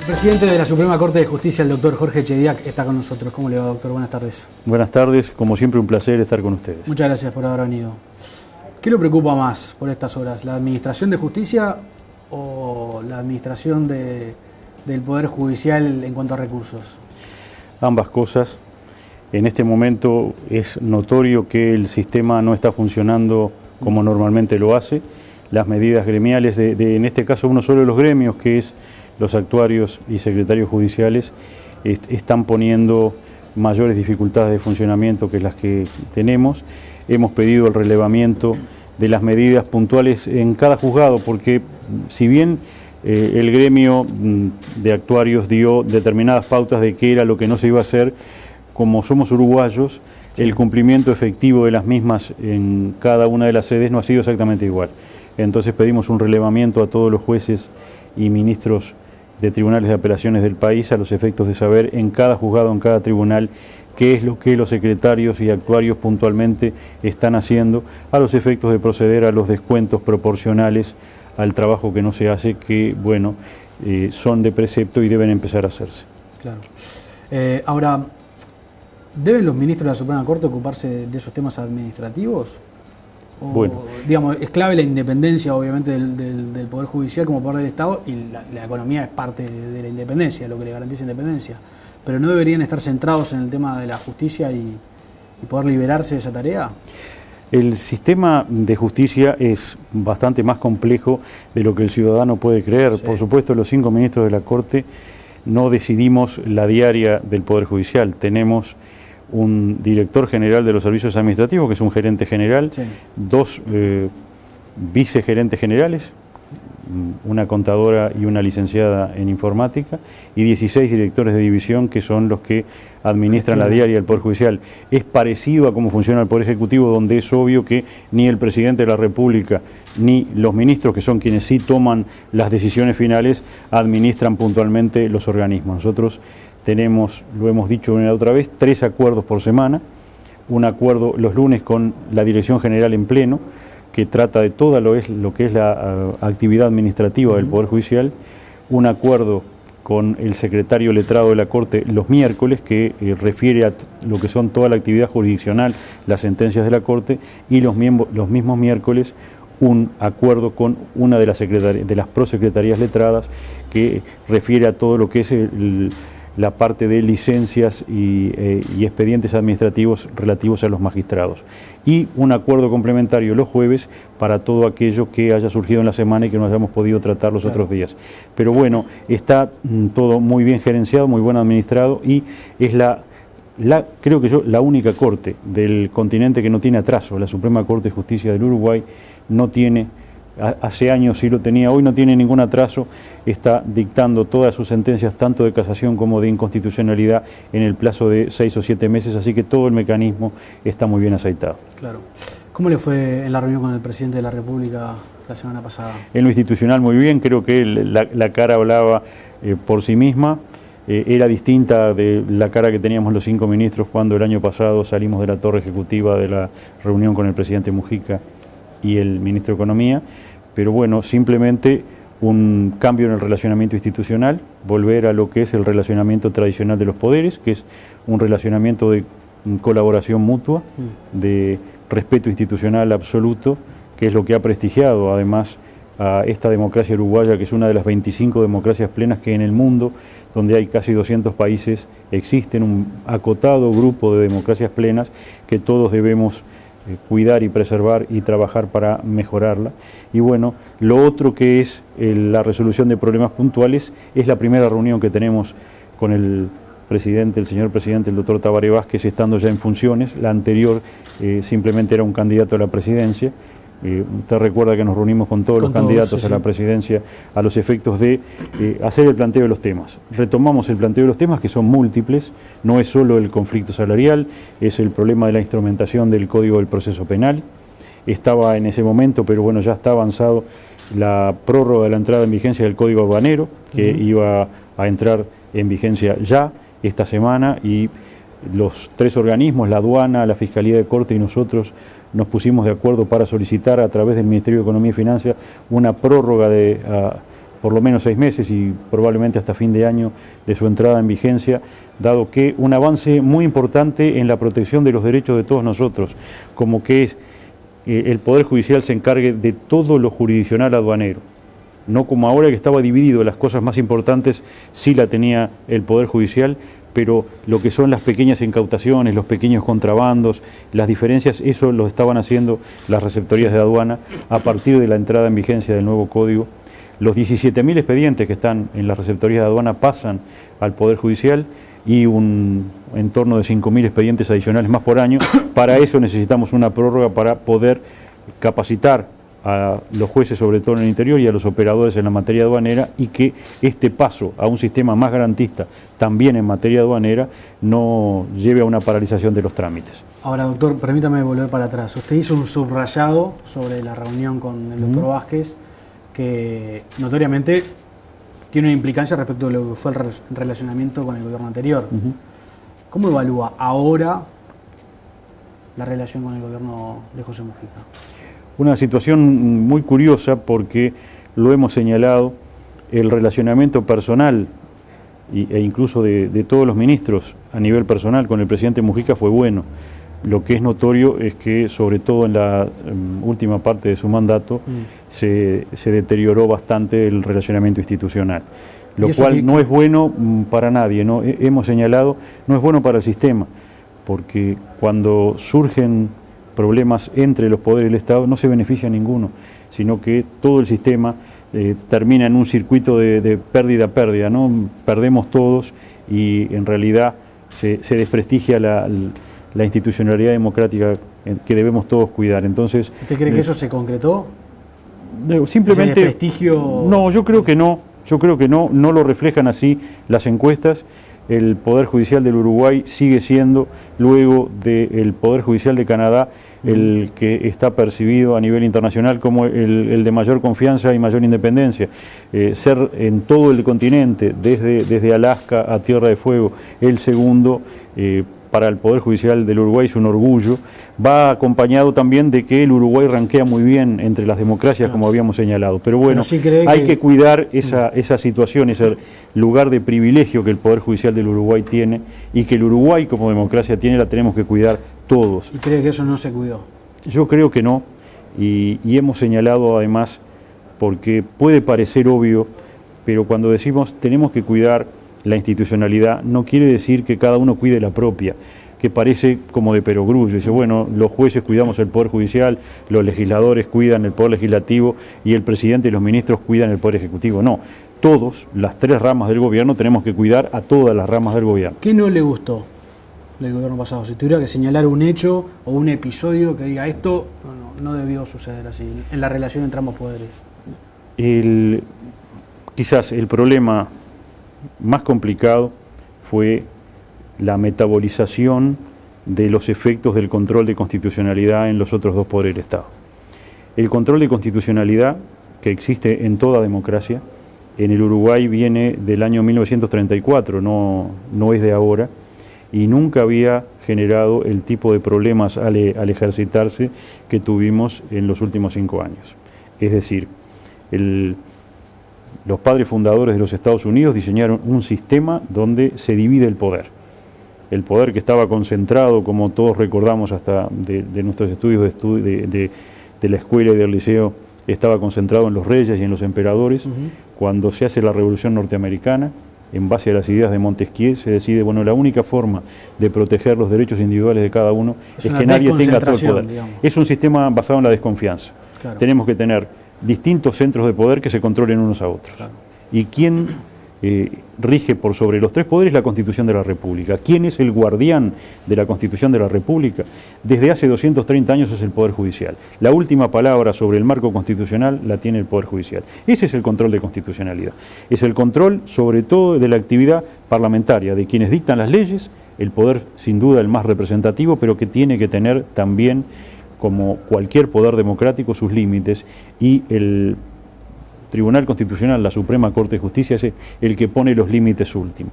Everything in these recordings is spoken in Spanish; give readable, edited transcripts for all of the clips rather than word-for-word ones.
El presidente de la Suprema Corte de Justicia, el doctor Jorge Chediak, está con nosotros. ¿Cómo le va, doctor? Buenas tardes. Buenas tardes, como siempre un placer estar con ustedes. Muchas gracias por haber venido. ¿Qué lo preocupa más por estas horas? ¿La administración de justicia o la administración del Poder Judicial en cuanto a recursos? Ambas cosas. En este momento es notorio que el sistema no está funcionando como normalmente lo hace. Las medidas gremiales, en este caso uno solo de los gremios, que es los actuarios y secretarios judiciales, están poniendo mayores dificultades de funcionamiento que las que tenemos. Hemos pedido el relevamiento de las medidas puntuales en cada juzgado, porque si bien el gremio de actuarios dio determinadas pautas de qué era lo que no se iba a hacer, como somos uruguayos, sí, el cumplimiento efectivo de las mismas en cada una de las sedes no ha sido exactamente igual. Entonces pedimos un relevamiento a todos los jueces y ministros de tribunales de apelaciones del país a los efectos de saber en cada juzgado, en cada tribunal, qué es lo que los secretarios y actuarios puntualmente están haciendo a los efectos de proceder a los descuentos proporcionales al trabajo que no se hace, que, bueno, son de precepto y deben empezar a hacerse. Claro. Ahora, ¿deben los ministros de la Suprema Corte ocuparse de esos temas administrativos? O, bueno, digamos, es clave la independencia, obviamente, del Poder Judicial como poder del Estado, y la economía es parte de la independencia, lo que le garantiza independencia. Pero ¿no deberían estar centrados en el tema de la justicia y poder liberarse de esa tarea? El sistema de justicia es bastante más complejo de lo que el ciudadano puede creer. Sí. Por supuesto, los 5 ministros de la Corte no decidimos la diaria del Poder Judicial. Tenemos un director general de los servicios administrativos, que es un gerente general, sí, 2 vicegerentes generales, una contadora y una licenciada en informática, y 16 directores de división, que son los que administran la diaria del Poder Judicial. Es parecido a cómo funciona el Poder Ejecutivo, donde es obvio que ni el presidente de la República ni los ministros, que son quienes sí toman las decisiones finales, administran puntualmente los organismos. Nosotros tenemos, lo hemos dicho una y otra vez, 3 acuerdos por semana, un acuerdo los lunes con la Dirección General en pleno, que trata de todo lo que es la actividad administrativa del Poder Judicial, un acuerdo con el secretario letrado de la Corte los miércoles, que refiere a lo que son toda la actividad jurisdiccional, las sentencias de la Corte, y los mismos miércoles un acuerdo con una de las prosecretarías letradas, que refiere a todo lo que es la parte de licencias y expedientes administrativos relativos a los magistrados. Y un acuerdo complementario los jueves para todo aquello que haya surgido en la semana y que no hayamos podido tratar los otros días. Pero bueno, está todo muy bien gerenciado, muy bien administrado, y es creo que la única corte del continente que no tiene atraso. La Suprema Corte de Justicia del Uruguay no tiene, hace años sí lo tenía, hoy no tiene ningún atraso, está dictando todas sus sentencias, tanto de casación como de inconstitucionalidad, en el plazo de 6 o 7 meses, así que todo el mecanismo está muy bien aceitado. Claro. ¿Cómo le fue en la reunión con el presidente de la República la semana pasada? En lo institucional muy bien, creo que la cara hablaba por sí misma. Era distinta de la cara que teníamos los 5 ministros cuando el año pasado salimos de la torre ejecutiva de la reunión con el presidente Mujica y el ministro de Economía, pero bueno, simplemente un cambio en el relacionamiento institucional, volver a lo que es el relacionamiento tradicional de los poderes, que es un relacionamiento de colaboración mutua, de respeto institucional absoluto, que es lo que ha prestigiado además a esta democracia uruguaya, que es una de las 25 democracias plenas que en el mundo, donde hay casi 200 países, existen un acotado grupo de democracias plenas que todos debemos cuidar y preservar y trabajar para mejorarla. Y bueno, lo otro que es la resolución de problemas puntuales es la primera reunión que tenemos con el presidente, el señor presidente, el doctor Tabaré Vázquez, estando ya en funciones. La anterior simplemente era un candidato a la presidencia. Usted recuerda que nos reunimos con todos los candidatos a la presidencia a los efectos de hacer el planteo de los temas. Retomamos el planteo de los temas, que son múltiples, no es solo el conflicto salarial, es el problema de la instrumentación del Código del Proceso Penal. Estaba en ese momento, pero bueno, ya está avanzado la prórroga de la entrada en vigencia del Código Aduanero, que iba a entrar en vigencia ya esta semana, y los 3 organismos, la aduana, la Fiscalía de Corte y nosotros, nos pusimos de acuerdo para solicitar a través del Ministerio de Economía y Finanzas una prórroga por lo menos 6 meses y probablemente hasta fin de año de su entrada en vigencia, dado que un avance muy importante en la protección de los derechos de todos nosotros, como que es el Poder Judicial se encargue de todo lo jurisdiccional aduanero, no como ahora que estaba dividido, las cosas más importantes sí la tenía el Poder Judicial, pero lo que son las pequeñas incautaciones, los pequeños contrabandos, las diferencias, eso lo estaban haciendo las receptorías de aduana a partir de la entrada en vigencia del nuevo código. Los 17.000 expedientes que están en las receptorías de aduana pasan al Poder Judicial y en torno de 5.000 expedientes adicionales más por año. Para eso necesitamos una prórroga para poder capacitar a los jueces, sobre todo en el interior, y a los operadores en la materia aduanera, y que este paso a un sistema más garantista también en materia aduanera no lleve a una paralización de los trámites. Ahora, doctor, permítame volver para atrás. Usted hizo un subrayado sobre la reunión con el doctor Vázquez, que notoriamente tiene una implicancia respecto de lo que fue el relacionamiento con el gobierno anterior. ¿Cómo evalúa ahora la relación con el gobierno de José Mujica? Una situación muy curiosa porque lo hemos señalado, el relacionamiento personal e incluso de todos los ministros a nivel personal con el presidente Mujica fue bueno. Lo que es notorio es que, sobre todo en la última parte de su mandato, se deterioró bastante el relacionamiento institucional, lo cual no es bueno para nadie, ¿no? Hemos señalado, no es bueno para el sistema, porque cuando surgen problemas entre los poderes del Estado no se beneficia a ninguno, sino que todo el sistema termina en un circuito de pérdida-pérdida, ¿no? Perdemos todos y en realidad se desprestigia la institucionalidad democrática que debemos todos cuidar. Entonces, ¿usted cree que eso se concretó? Simplemente, ¿ese desprestigio? No, yo creo que no, no lo reflejan así las encuestas. El Poder Judicial del Uruguay sigue siendo, luego del Poder Judicial de Canadá, el que está percibido a nivel internacional como el de mayor confianza y mayor independencia. Ser en todo el continente, desde Alaska a Tierra de Fuego, el segundo, para el Poder Judicial del Uruguay es un orgullo. Va acompañado también de que el Uruguay ranquea muy bien entre las democracias, como habíamos señalado. Pero bueno, hay que cuidar esa situación, ese lugar de privilegio que el Poder Judicial del Uruguay tiene y que el Uruguay como democracia tiene, la tenemos que cuidar todos. ¿Y cree que eso no se cuidó? Yo creo que no, y hemos señalado además, porque puede parecer obvio, pero cuando decimos tenemos que cuidar la institucionalidad, no quiere decir que cada uno cuide la propia, que parece como de perogrullo. Dice, bueno, los jueces cuidamos el Poder Judicial, los legisladores cuidan el Poder Legislativo y el presidente y los ministros cuidan el Poder Ejecutivo. No, todos, las 3 ramas del gobierno, tenemos que cuidar a todas las ramas del gobierno. ¿Qué no le gustó del gobierno pasado? Si tuviera que señalar un hecho o un episodio que diga esto, no debió suceder así, en la relación entre ambos poderes. Quizás el problema más complicado fue la metabolización de los efectos del control de constitucionalidad en los otros 2 poderes del Estado. El control de constitucionalidad, que existe en toda democracia, en el Uruguay viene del año 1934, no es de ahora, y nunca había generado el tipo de problemas al ejercitarse que tuvimos en los últimos 5 años. Es decir, los padres fundadores de los Estados Unidos diseñaron un sistema donde se divide el poder. El poder que estaba concentrado, como todos recordamos hasta de nuestros estudios de la escuela y del liceo, estaba concentrado en los reyes y en los emperadores. Cuando se hace la Revolución Norteamericana, en base a las ideas de Montesquieu, se decide, bueno, la única forma de proteger los derechos individuales de cada uno es que nadie tenga todo el poder. Digamos. Es un sistema basado en la desconfianza. Claro. Tenemos que tener distintos centros de poder que se controlen unos a otros. Claro. ¿Y quién rige por sobre los 3 poderes? La Constitución de la República. ¿Quién es el guardián de la Constitución de la República? Desde hace 230 años es el Poder Judicial. La última palabra sobre el marco constitucional la tiene el Poder Judicial. Ese es el control de constitucionalidad. Es el control sobre todo de la actividad parlamentaria, de quienes dictan las leyes, el poder sin duda el más representativo, pero que tiene que tener también, como cualquier poder democrático, sus límites, y el Tribunal Constitucional, la Suprema Corte de Justicia, es el que pone los límites últimos.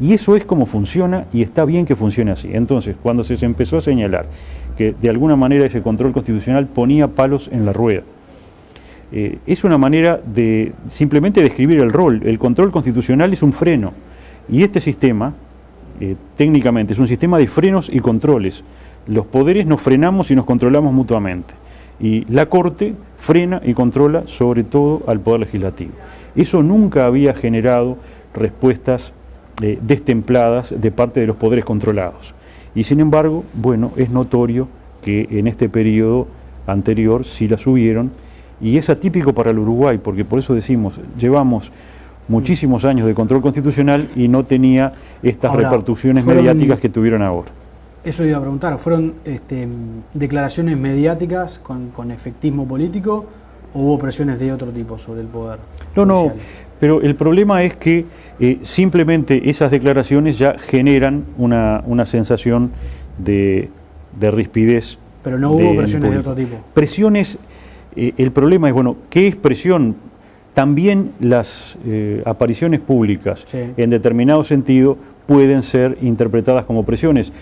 Y eso es como funciona, y está bien que funcione así. Entonces, cuando se empezó a señalar que de alguna manera ese control constitucional ponía palos en la rueda, es una manera de simplemente describir el rol. El control constitucional es un freno y este sistema técnicamente es un sistema de frenos y controles. Los poderes nos frenamos y nos controlamos mutuamente y la Corte frena y controla sobre todo al Poder Legislativo. Eso nunca había generado respuestas destempladas de parte de los poderes controlados. Y sin embargo, bueno, es notorio que en este periodo anterior sí las hubieron, y es atípico para el Uruguay, porque por eso decimos, llevamos muchísimos años de control constitucional y no tenía estas repercusiones mediáticas que tuvieron ahora. Eso iba a preguntar, ¿fueron declaraciones mediáticas con efectismo político o hubo presiones de otro tipo sobre el poder? No, pero el problema es que simplemente esas declaraciones ya generan una sensación de rispidez. Pero no hubo presiones de otro tipo. Presiones, el problema es, bueno, ¿qué es presión? También las apariciones públicas en determinado sentido pueden ser interpretadas como presiones.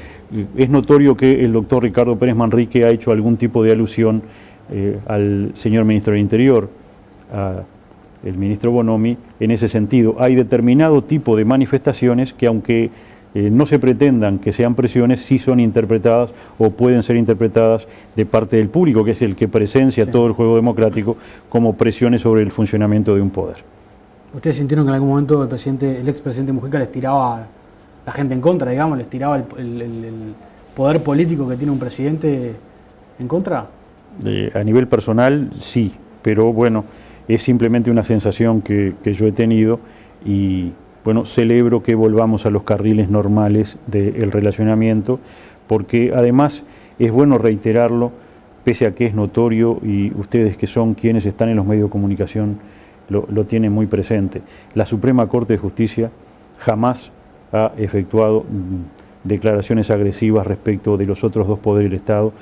Es notorio que el doctor Ricardo Pérez Manrique ha hecho algún tipo de alusión al señor ministro del Interior, el ministro Bonomi, en ese sentido. Hay determinado tipo de manifestaciones que, aunque no se pretendan que sean presiones, sí son interpretadas o pueden ser interpretadas de parte del público, que es el que presencia todo el juego democrático, como presiones sobre el funcionamiento de un poder. ¿Ustedes sintieron que en algún momento el expresidente Mujica les tiraba a la gente en contra, digamos, les tiraba el poder político que tiene un presidente en contra? A nivel personal, sí, pero bueno, es simplemente una sensación que yo he tenido y bueno, celebro que volvamos a los carriles normales del relacionamiento, porque además es bueno reiterarlo, pese a que es notorio y ustedes que son quienes están en los medios de comunicación lo tienen muy presente. La Suprema Corte de Justicia jamás ha efectuado declaraciones agresivas respecto de los otros dos poderes del Estado,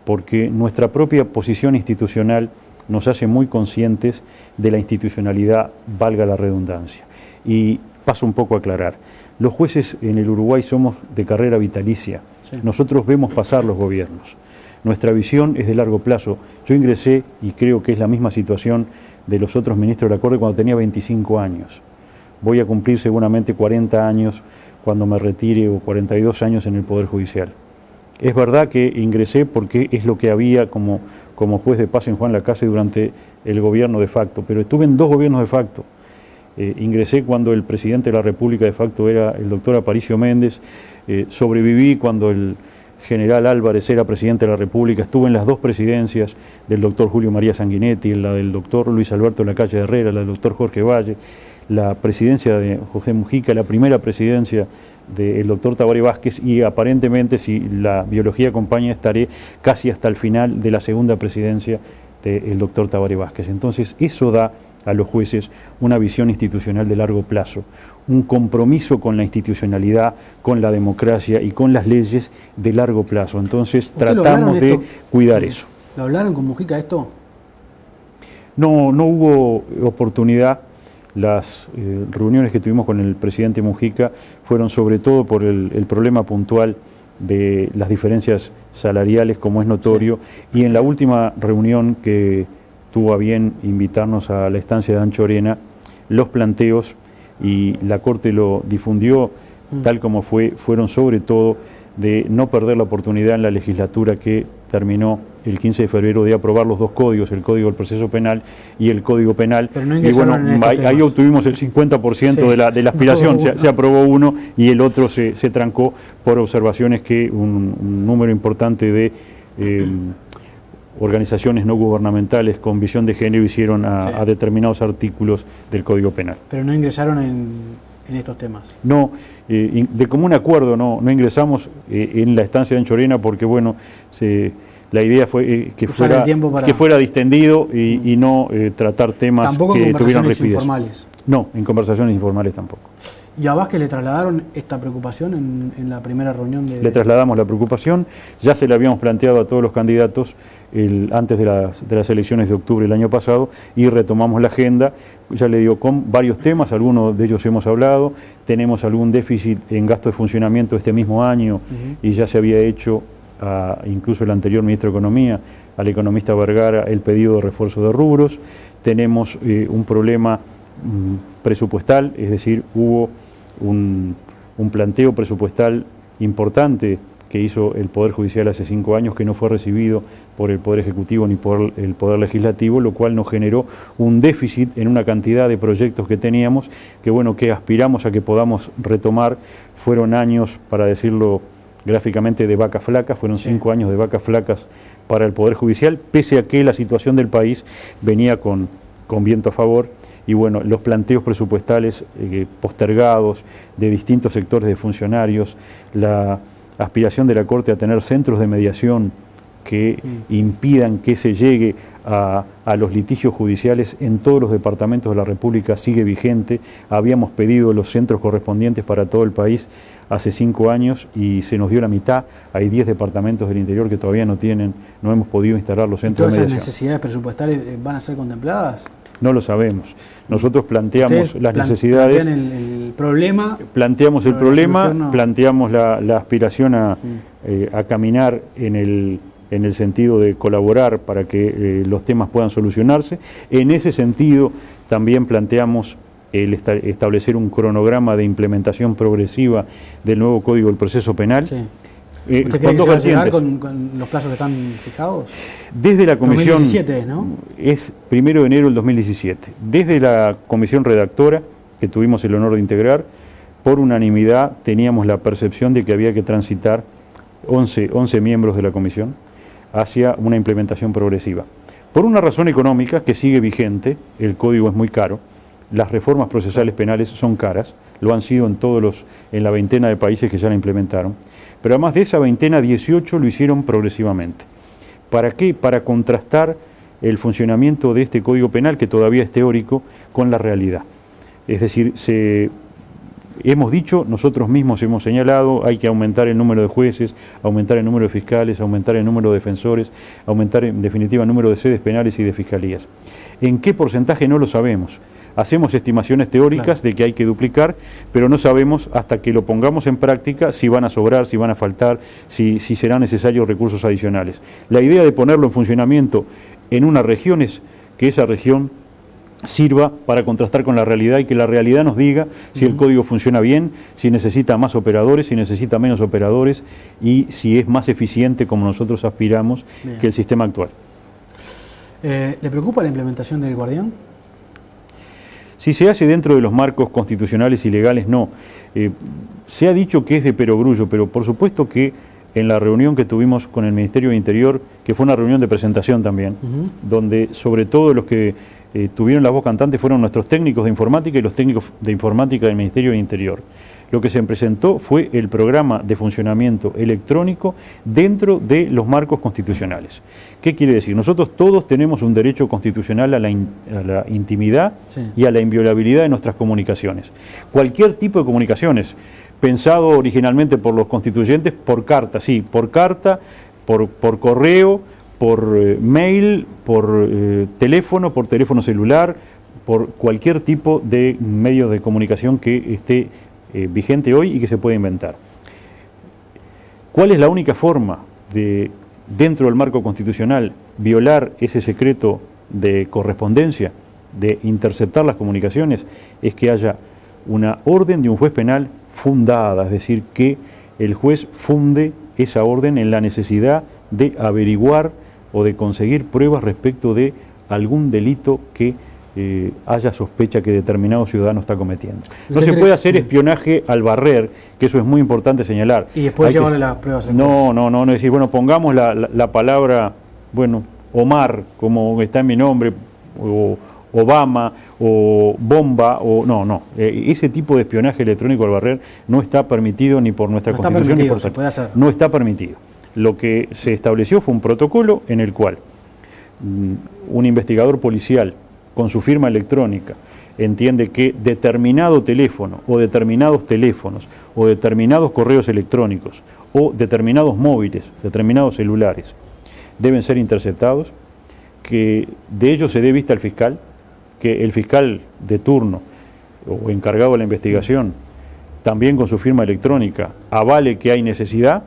porque nuestra propia posición institucional nos hace muy conscientes de la institucionalidad, valga la redundancia. Y paso un poco a aclarar. Los jueces en el Uruguay somos de carrera vitalicia. Nosotros vemos pasar los gobiernos. Nuestra visión es de largo plazo. Yo ingresé, y creo que es la misma situación de los otros ministros de la Corte, cuando tenía 25 años. Voy a cumplir seguramente 40 años cuando me retire, o 42 años en el Poder Judicial. Es verdad que ingresé porque es lo que había como juez de paz en Juan Lacase durante el gobierno de facto, pero estuve en dos gobiernos de facto. Ingresé cuando el presidente de la República de facto era el doctor Aparicio Méndez, sobreviví cuando el general Álvarez era presidente de la República, estuve en las dos presidencias del doctor Julio María Sanguinetti, la del doctor Luis Alberto Lacalle Herrera, la del doctor Jorge Valle, la presidencia de José Mujica, la primera presidencia del doctor Tabaré Vázquez, y aparentemente, si la biología acompaña, estaré casi hasta el final de la segunda presidencia del doctor Tabaré Vázquez. Entonces eso da a los jueces una visión institucional de largo plazo, un compromiso con la institucionalidad, con la democracia y con las leyes de largo plazo. Entonces tratamos de cuidar eso. ¿Lo hablaron con Mujica esto? No hubo oportunidad. Las reuniones que tuvimos con el presidente Mujica fueron sobre todo por el problema puntual de las diferencias salariales, como es notorio, y en la última reunión que tuvo a bien invitarnos a la estancia de Anchorena, los planteos, y la Corte lo difundió tal como fueron sobre todo de no perder la oportunidad en la legislatura que terminó el 15 de febrero de aprobar los dos códigos, el Código del Proceso Penal y el Código Penal. Pero no, y bueno, ahí obtuvimos el 50% de la aspiración, se aprobó uno y el otro se trancó por observaciones que un número importante de organizaciones no gubernamentales con visión de género hicieron a determinados artículos del Código Penal. Pero no ingresaron en estos temas. No, de común acuerdo no ingresamos en la estancia de Anchorena porque bueno, la idea fue que fuera distendido y no tratar temas tampoco que tuvieran rapidez. Informales. No, en conversaciones informales tampoco. ¿Y a Vázquez le trasladaron esta preocupación en la primera reunión? Le trasladamos la preocupación, ya se la habíamos planteado a todos los candidatos antes de las elecciones de octubre del año pasado y retomamos la agenda, ya le digo, con varios temas, algunos de ellos hemos hablado, tenemos algún déficit en gasto de funcionamiento este mismo año y ya se había hecho incluso el anterior ministro de Economía, al economista Vergara, el pedido de refuerzo de rubros. tenemos un problema presupuestal, es decir, hubo un planteo presupuestal importante que hizo el Poder Judicial hace 5 años, que no fue recibido por el Poder Ejecutivo ni por el Poder Legislativo, lo cual nos generó un déficit en una cantidad de proyectos que teníamos, que bueno, que aspiramos a que podamos retomar. Fueron años, para decirlo gráficamente, de vacas flacas, fueron 5 años de vacas flacas para el Poder Judicial, pese a que la situación del país venía con viento a favor. Y bueno, los planteos presupuestales postergados de distintos sectores de funcionarios, la aspiración de la Corte a tener centros de mediación que impidan que se llegue a los litigios judiciales en todos los departamentos de la República sigue vigente. Habíamos pedido los centros correspondientes para todo el país hace 5 años y se nos dio la mitad. Hay 10 departamentos del interior que todavía no hemos podido instalar los centros de mediación. ¿Todas esas necesidades presupuestales van a ser contempladas? No lo sabemos. Nosotros planteamos las necesidades. Plantean el problema. Planteamos el problema, planteamos la aspiración a caminar en el sentido de colaborar para que los temas puedan solucionarse. En ese sentido, también planteamos establecer un cronograma de implementación progresiva del nuevo Código del Proceso Penal. Sí. ¿Usted cree que se va a llegar con los plazos que están fijados? Desde la comisión... 2017, ¿no? Es 1 de enero del 2017. Desde la comisión redactora, que tuvimos el honor de integrar, por unanimidad teníamos la percepción de que había que transitar 11 miembros de la comisión hacia una implementación progresiva. Por una razón económica que sigue vigente, el código es muy caro, las reformas procesales penales son caras, lo han sido en la veintena de países que ya la implementaron, pero además de esa veintena, 18 lo hicieron progresivamente. ¿Para qué? Para contrastar el funcionamiento de este Código Penal, que todavía es teórico, con la realidad. Es decir, hemos dicho, nosotros mismos hemos señalado, hay que aumentar el número de jueces, aumentar el número de fiscales, aumentar el número de defensores, aumentar en definitiva el número de sedes penales y de fiscalías. ¿En qué porcentaje? No lo sabemos. Hacemos estimaciones teóricas de que hay que duplicar, pero no sabemos hasta que lo pongamos en práctica si van a sobrar, si van a faltar, si serán necesarios recursos adicionales. La idea de ponerlo en funcionamiento en una región es que esa región sirva para contrastar con la realidad y que la realidad nos diga si el código funciona bien, si necesita más operadores, si necesita menos operadores y si es más eficiente, como nosotros aspiramos, que el sistema actual. ¿Le preocupa la implementación del Guardián? Si se hace dentro de los marcos constitucionales y legales, no. Se ha dicho que es de perogrullo, pero por supuesto que en la reunión que tuvimos con el Ministerio de Interior, que fue una reunión de presentación también, donde sobre todo los que tuvieron la voz cantante fueron nuestros técnicos de informática y los técnicos de informática del Ministerio de Interior. Lo que se presentó fue el programa de funcionamiento electrónico dentro de los marcos constitucionales. ¿Qué quiere decir? Nosotros todos tenemos un derecho constitucional a la intimidad y a la inviolabilidad de nuestras comunicaciones. Cualquier tipo de comunicaciones, pensado originalmente por los constituyentes, por carta, sí, por carta, por correo, por mail, por teléfono, por teléfono celular, por cualquier tipo de medio de comunicación que esté vigente hoy y que se puede inventar. ¿Cuál es la única forma de, dentro del marco constitucional, violar ese secreto de correspondencia, de interceptar las comunicaciones? Es que haya una orden de un juez penal fundada, es decir, que el juez funde esa orden en la necesidad de averiguar o de conseguir pruebas respecto de algún delito que haya sospecha que determinado ciudadano está cometiendo. No se puede hacer espionaje al barrer, que eso es muy importante señalar. Y después llevarle las pruebas. No es decir, bueno, pongamos la palabra, bueno, Omar, como está en mi nombre, o Obama, o bomba, o no. Ese tipo de espionaje electrónico al barrer no está permitido ni por nuestra Constitución ni por se puede hacer. No está permitido. Lo que se estableció fue un protocolo en el cual un investigador policial con su firma electrónica entiende que determinado teléfono o determinados teléfonos o determinados correos electrónicos o determinados móviles, determinados celulares deben ser interceptados, que de ello se dé vista al fiscal, que el fiscal de turno o encargado de la investigación también con su firma electrónica avale que hay necesidad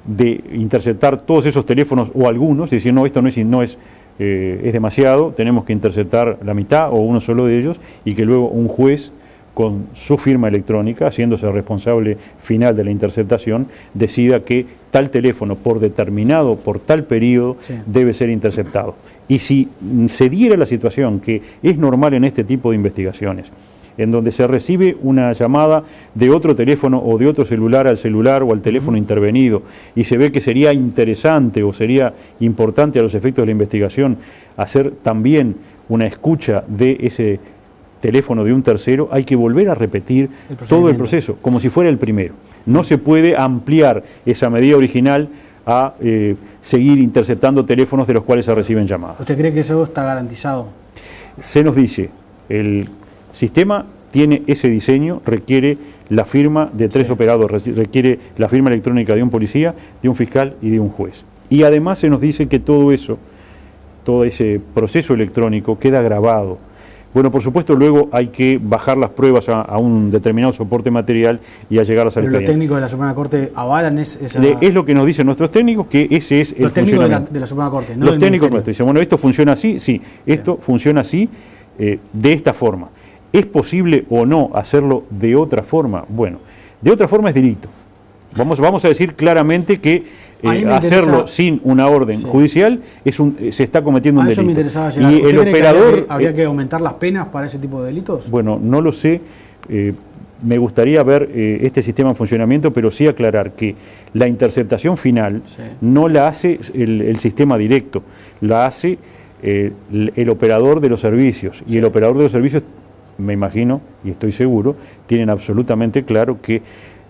de interceptar todos esos teléfonos o algunos y decir, no, esto no es es demasiado, tenemos que interceptar la mitad o uno solo de ellos y que luego un juez con su firma electrónica, haciéndose responsable final de la interceptación, decida que tal teléfono por tal periodo debe ser interceptado. Y si se diera la situación que es normal en este tipo de investigaciones, en donde se recibe una llamada de otro teléfono o de otro celular al celular o al teléfono intervenido y se ve que sería interesante o sería importante a los efectos de la investigación hacer también una escucha de ese teléfono de un tercero, hay que volver a repetir todo el proceso, como si fuera el primero. No se puede ampliar esa medida original a seguir interceptando teléfonos de los cuales se reciben llamadas. ¿Usted cree que eso está garantizado? Se nos dice, el sistema tiene ese diseño, requiere la firma de 3 operadores, requiere la firma electrónica de un policía, de un fiscal y de un juez. Y además se nos dice que todo eso, todo ese proceso electrónico queda grabado. Bueno, por supuesto, luego hay que bajar las pruebas a un determinado soporte material y a llegar a esa experiencia. ¿Pero los técnicos de la Suprema Corte avalan esa...? Es lo que nos dicen nuestros técnicos, que ese es el funcionamiento. Los técnicos de la Suprema Corte, no los técnicos nuestros dicen, bueno, esto funciona así, sí, esto funciona así, de esta forma. ¿Es posible o no hacerlo de otra forma? Bueno, de otra forma es delito. Vamos a decir claramente que hacerlo sin una orden judicial se está cometiendo un delito. Eso me interesaba llegar. Y el operador... ¿Habría que aumentar las penas para ese tipo de delitos? Bueno, no lo sé. Me gustaría ver este sistema en funcionamiento, pero sí aclarar que la interceptación final no la hace el sistema directo, la hace el operador de los servicios. Y el operador de los servicios, me imagino, y estoy seguro, tienen absolutamente claro que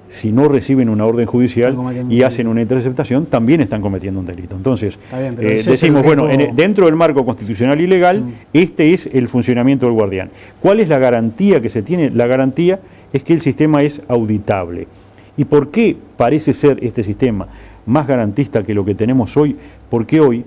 si no reciben una orden judicial y hacen una interceptación, también están cometiendo un delito. Entonces, decimos, bueno, dentro del marco constitucional y legal, este es el funcionamiento del guardián. ¿Cuál es la garantía que se tiene? La garantía es que el sistema es auditable. ¿Y por qué parece ser este sistema más garantista que lo que tenemos hoy? Porque hoy,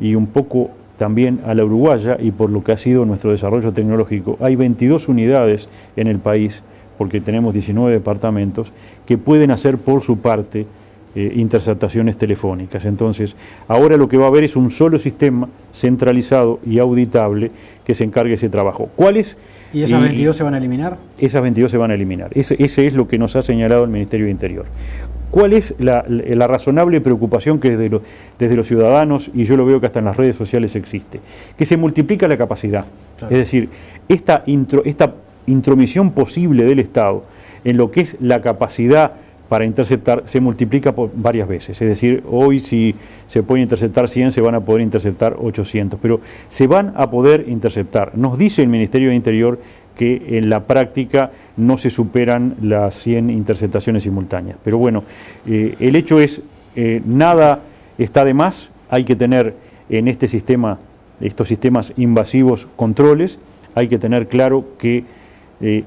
y un poco también a la uruguaya y por lo que ha sido nuestro desarrollo tecnológico, hay 22 unidades en el país, porque tenemos 19 departamentos, que pueden hacer por su parte interceptaciones telefónicas. Entonces, ahora lo que va a haber es un solo sistema centralizado y auditable que se encargue de ese trabajo. ¿Cuáles? ¿Y esas 22 se van a eliminar? Esas 22 se van a eliminar. Ese es lo que nos ha señalado el Ministerio de Interior. ¿Cuál es la razonable preocupación que desde los ciudadanos, y yo lo veo que hasta en las redes sociales existe? Que se multiplica la capacidad. Claro. Es decir, esta intromisión posible del Estado en lo que es la capacidad para interceptar se multiplica por varias veces. Es decir, hoy si se pueden interceptar 100, se van a poder interceptar 800, pero se van a poder interceptar. Nos dice el Ministerio de Interior que en la práctica no se superan las 100 interceptaciones simultáneas. Pero bueno, el hecho es, nada está de más, hay que tener en este sistema, estos sistemas invasivos, controles, hay que tener claro que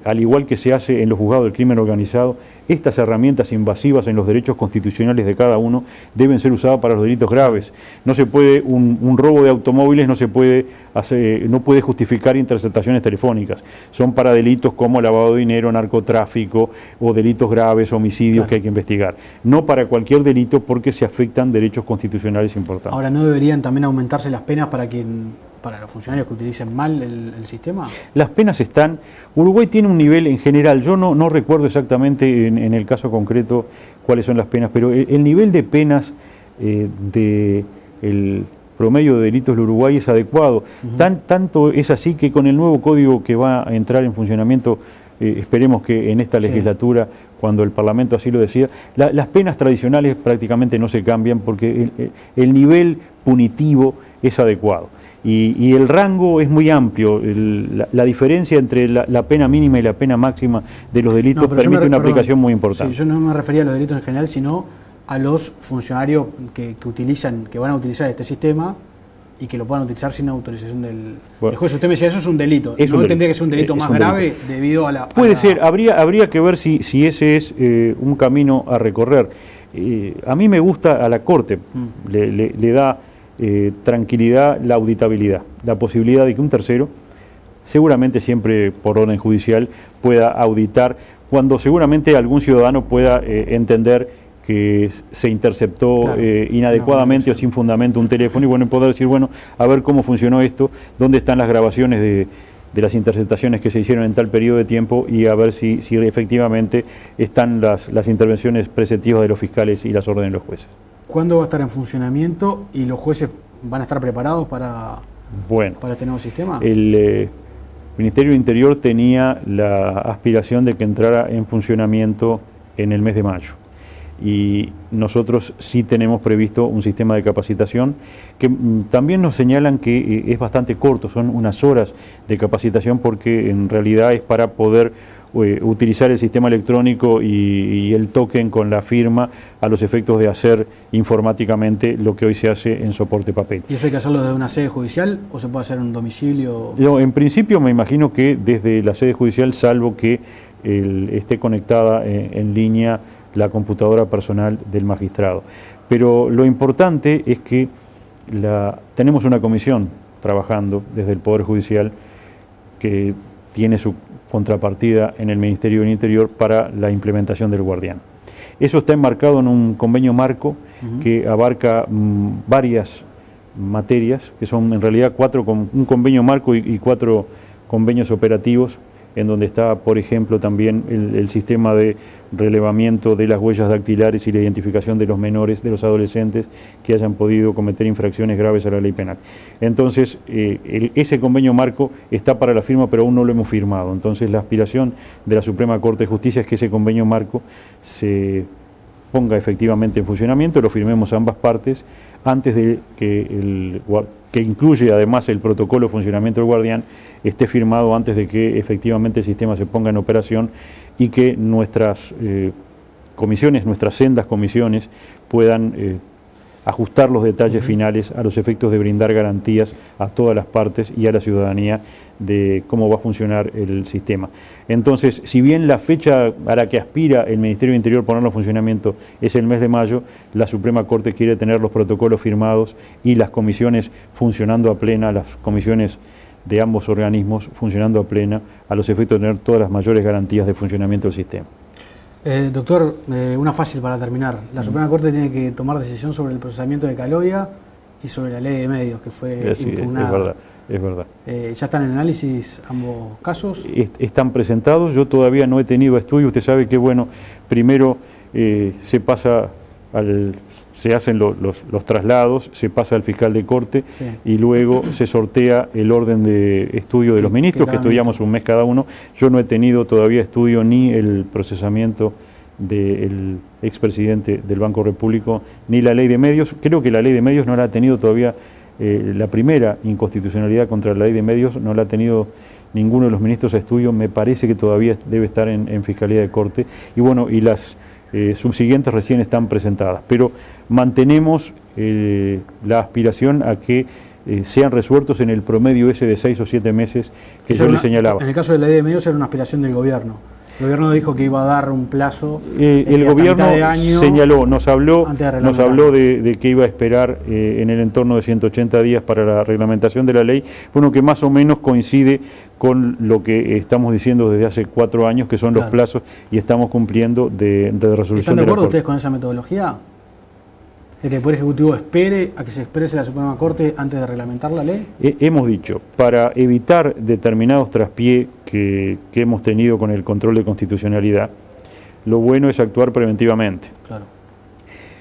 al igual que se hace en los juzgados del crimen organizado, estas herramientas invasivas en los derechos constitucionales de cada uno deben ser usadas para los delitos graves. No se puede, un robo de automóviles no puede justificar interceptaciones telefónicas. Son para delitos como lavado de dinero, narcotráfico o delitos graves, homicidios que hay que investigar. No para cualquier delito porque se afectan derechos constitucionales importantes. Ahora, ¿no deberían también aumentarse las penas para los funcionarios que utilicen mal el sistema? Las penas están... Uruguay tiene un nivel en general, yo no recuerdo exactamente en el caso concreto cuáles son las penas, pero el nivel de penas del promedio de delitos del Uruguay es adecuado. Tanto es así que con el nuevo código que va a entrar en funcionamiento, esperemos que en esta legislatura, cuando el Parlamento así lo decida, las penas tradicionales prácticamente no se cambian porque el nivel punitivo es adecuado. Y el rango es muy amplio, la diferencia entre la pena mínima y la pena máxima de los delitos permite una aplicación muy importante. Sí, yo no me refería a los delitos en general, sino a los funcionarios que van a utilizar este sistema y que lo puedan utilizar sin autorización del juez. Usted me decía, eso es un delito. ¿No tendría que ser un delito más grave debido a la... Puede ser, habría que ver si ese es un camino a recorrer. A mí me gusta a la Corte, le da... tranquilidad, la auditabilidad, la posibilidad de que un tercero, seguramente siempre por orden judicial, pueda auditar cuando seguramente algún ciudadano pueda entender que se interceptó claro, inadecuadamente o sin fundamento un teléfono, y bueno, poder decir, bueno, a ver cómo funcionó esto, dónde están las grabaciones de las interceptaciones que se hicieron en tal periodo de tiempo, y a ver si efectivamente están las intervenciones preceptivas de los fiscales y las órdenes de los jueces. ¿Cuándo va a estar en funcionamiento y los jueces van a estar preparados para este nuevo sistema? El Ministerio del Interior tenía la aspiración de que entrara en funcionamiento en el mes de mayo. Y nosotros sí tenemos previsto un sistema de capacitación que también nos señalan que es bastante corto, son unas horas de capacitación, porque en realidad es para poder utilizar el sistema electrónico y el token con la firma a los efectos de hacer informáticamente lo que hoy se hace en soporte papel. ¿Y eso hay que hacerlo desde una sede judicial o se puede hacer en un domicilio? Yo, en principio me imagino que desde la sede judicial, salvo que esté conectada en línea la computadora personal del magistrado. Pero lo importante es que tenemos una comisión trabajando desde el Poder Judicial que tiene su contrapartida en el Ministerio del Interior para la implementación del guardián. Eso está enmarcado en un convenio marco que abarca varias materias, que son en realidad un convenio marco y 4 convenios operativos, en donde está, por ejemplo, también el sistema de relevamiento de las huellas dactilares y la identificación de los menores, de los adolescentes que hayan podido cometer infracciones graves a la ley penal. Entonces, ese convenio marco está para la firma, pero aún no lo hemos firmado. Entonces, la aspiración de la Suprema Corte de Justicia es que ese convenio marco se ponga efectivamente en funcionamiento, lo firmemos ambas partes, antes de que incluye además el protocolo de funcionamiento del guardián, esté firmado antes de que efectivamente el sistema se ponga en operación, y que nuestras comisiones, nuestras sendas comisiones, puedan ajustar los detalles finales a los efectos de brindar garantías a todas las partes y a la ciudadanía de cómo va a funcionar el sistema. Entonces, si bien la fecha a la que aspira el Ministerio del Interior ponerlo en funcionamiento es el mes de mayo, la Suprema Corte quiere tener los protocolos firmados y las comisiones funcionando a plena, las comisiones de ambos organismos funcionando a plena, a los efectos de tener todas las mayores garantías de funcionamiento del sistema. Doctor, una fácil para terminar. La Suprema Corte tiene que tomar decisión sobre el procesamiento de Caloia y sobre la ley de medios, que fue impugnada. Es verdad. ¿Ya están en análisis ambos casos? Están presentados, yo todavía no he tenido estudio. Usted sabe que, bueno, primero se pasa se hacen los traslados, se pasa al fiscal de corte, sí, y luego se sortea el orden de estudio de los ministros, que estudiamos un mes cada uno. Yo no he tenido todavía estudio ni el procesamiento del expresidente del Banco Repúblico, ni la ley de medios. Creo que la ley de medios no la ha tenido todavía, la primera inconstitucionalidad contra la ley de medios no la ha tenido ninguno de los ministros a estudio. Me parece que todavía debe estar en Fiscalía de Corte, y bueno, y las subsiguientes recién están presentadas, pero mantenemos la aspiración a que sean resueltos en el promedio ese de 6 o 7 meses que yo les señalaba. En el caso de la ley de medios era una aspiración del gobierno. El gobierno dijo que iba a dar un plazo. El gobierno señaló, nos habló de que iba a esperar en el entorno de 180 días para la reglamentación de la ley, bueno, que más o menos coincide con lo que estamos diciendo desde hace 4 años, que son los plazos, y estamos cumpliendo de resolución. ¿Están de acuerdo ustedes con esa metodología? ¿De que el Poder Ejecutivo espere a que se exprese la Suprema Corte antes de reglamentar la ley? Hemos dicho, para evitar determinados traspiés que hemos tenido con el control de constitucionalidad, lo bueno es actuar preventivamente. Claro.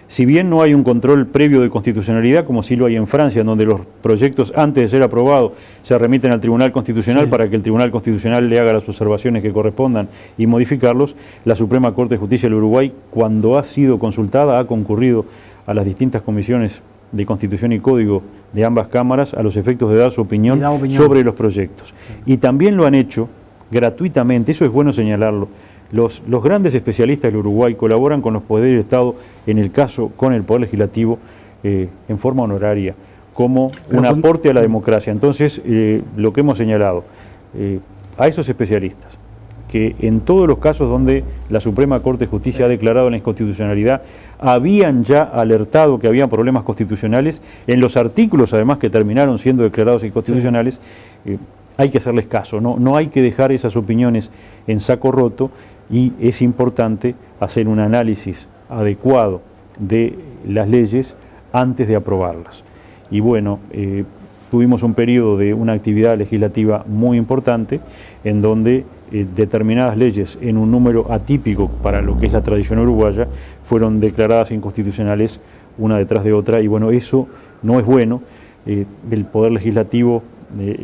Si bien no hay un control previo de constitucionalidad, como sí lo hay en Francia, en donde los proyectos, antes de ser aprobados, se remiten al Tribunal Constitucional, sí, para que el Tribunal Constitucional le haga las observaciones que correspondan y modificarlos, la Suprema Corte de Justicia del Uruguay, cuando ha sido consultada, ha concurrido a las distintas comisiones de Constitución y Código de ambas cámaras a los efectos de dar su opinión sobre los proyectos. Sí. Y también lo han hecho gratuitamente, eso es bueno señalarlo. Los grandes especialistas del Uruguay colaboran con los poderes del Estado, en el caso con el Poder Legislativo, en forma honoraria, como un aporte a la democracia. Entonces, lo que hemos señalado, a esos especialistas, que en todos los casos donde la Suprema Corte de Justicia ha declarado la inconstitucionalidad, habían ya alertado que había problemas constitucionales, en los artículos además que terminaron siendo declarados inconstitucionales, hay que hacerles caso, no hay que dejar esas opiniones en saco roto, y es importante hacer un análisis adecuado de las leyes antes de aprobarlas. Y bueno, tuvimos un periodo de una actividad legislativa muy importante en donde determinadas leyes en un número atípico para lo que es la tradición uruguaya fueron declaradas inconstitucionales una detrás de otra, y bueno, eso no es bueno. El Poder Legislativo,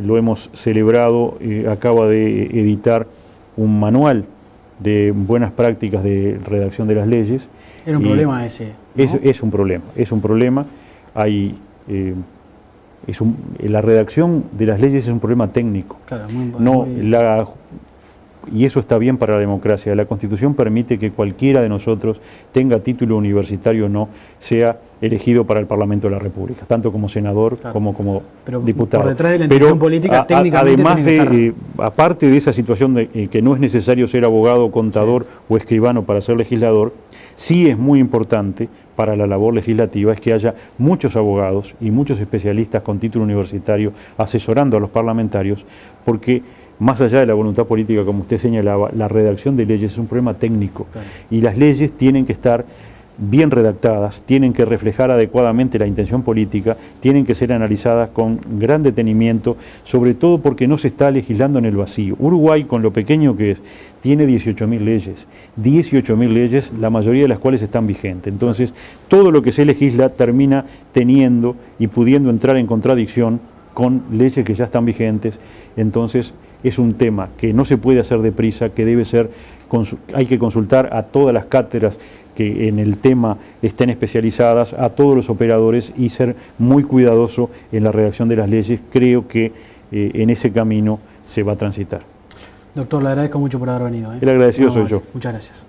lo hemos celebrado, acaba de editar un manual de buenas prácticas de redacción de las leyes. Era un problema ese, ¿no? Es un problema. La redacción de las leyes es un problema técnico. Claro, y eso está bien para la democracia. La Constitución permite que cualquiera de nosotros, tenga título universitario o no, sea elegido para el Parlamento de la República, tanto como senador, claro, como diputado. Por detrás de la intención política, técnicamente además de, aparte de esa situación de que no es necesario ser abogado, contador o escribano para ser legislador, sí es muy importante para la labor legislativa es que haya muchos abogados y muchos especialistas con título universitario asesorando a los parlamentarios, porque más allá de la voluntad política, como usted señalaba, la redacción de leyes es un problema técnico, claro, y las leyes tienen que estar bien redactadas, tienen que reflejar adecuadamente la intención política, tienen que ser analizadas con gran detenimiento, sobre todo porque no se está legislando en el vacío. Uruguay, con lo pequeño que es, tiene 18.000 leyes, 18.000 leyes, la mayoría de las cuales están vigentes. Entonces, todo lo que se legisla termina teniendo y pudiendo entrar en contradicción con leyes que ya están vigentes. Entonces, es un tema que no se puede hacer deprisa, que debe ser, hay que consultar a todas las cátedras que en el tema estén especializadas, a todos los operadores, y ser muy cuidadoso en la redacción de las leyes. Creo que en ese camino se va a transitar. Doctor, le agradezco mucho por haber venido. El agradecido soy yo. Muchas gracias.